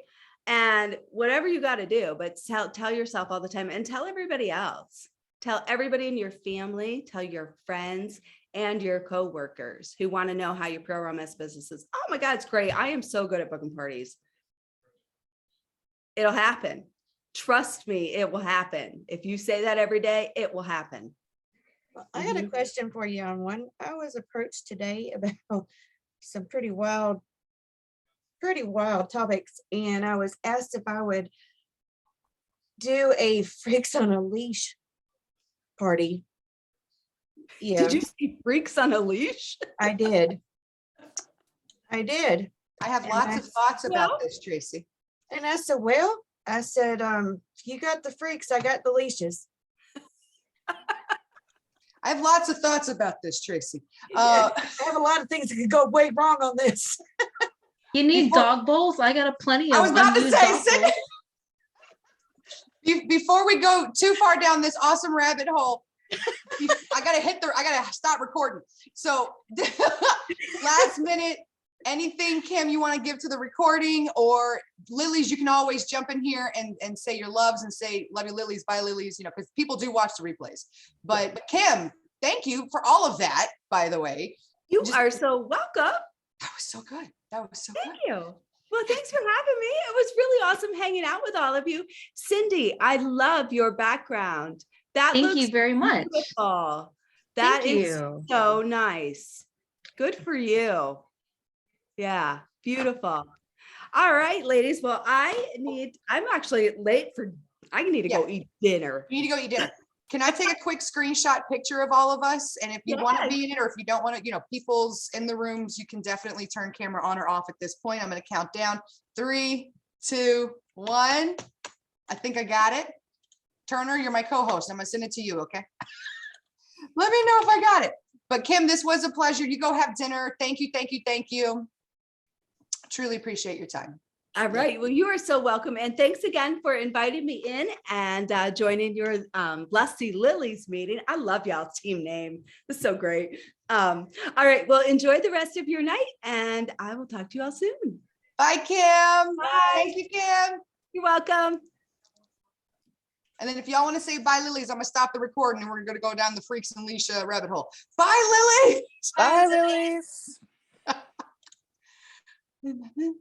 And whatever you got to do, but tell yourself all the time, and tell everybody else. Tell everybody in your family, tell your friends and your coworkers who want to know how your Pro Romance business is. Oh my God, it's great. I am so good at booking parties. It'll happen. Trust me, it will happen. If you say that every day, it will happen. Well, I had a question for you on one. I was approached today about some pretty wild topics, and I was asked if I would do a Freaks on a Leash party. Yeah. Did you see Freaks on a Leash? I did. I have lots of thoughts about this, Tracy. And I said, well, you got the freaks, I got the leashes. I have lots of thoughts about this, Tracy. I have a lot of things that could go way wrong on this. You need dog bowls? I got a plenty of. I was about to say, before we go too far down this awesome rabbit hole, I gotta stop recording. So last minute, anything, Kim, you want to give to the recording, or Lilies, you can always jump in here and say your loves and say, love you, Lilies, bye Lilies, you know, because people do watch the replays. But Kim, thank you for all of that, by the way. You are so welcome. That was so good. Thank you. Well, thanks for having me. It was really awesome hanging out with all of you. Cindy, I love your background. Thank you very much. Beautiful. That is so nice. Good for you. Yeah, beautiful. All right, ladies. Well, I'm actually late I need to go eat dinner. You need to go eat dinner. Can I take a quick screenshot picture of all of us? And if you want to be in it, or if you don't want to, you know, people's in the rooms, you can definitely turn camera on or off at this point. I'm going to count down 3, 2, 1. I think I got it. Turner, you're my co-host. I'm gonna send it to you, okay? Let me know if I got it. But Kim, this was a pleasure. You go have dinner. Thank you, thank you, thank you. Truly appreciate your time. All right. Well, you are so welcome. And thanks again for inviting me in and joining your Lusty Lilies meeting. I love y'all's team name. It's so great. All right. Well, enjoy the rest of your night and I will talk to you all soon. Bye, Kim. Bye. Thank you, Kim. You're welcome. And then if y'all want to say bye, Lilies, I'm gonna stop the recording and we're gonna go down the Freaks and Leisha rabbit hole. Bye, Lily. Bye, Lilies.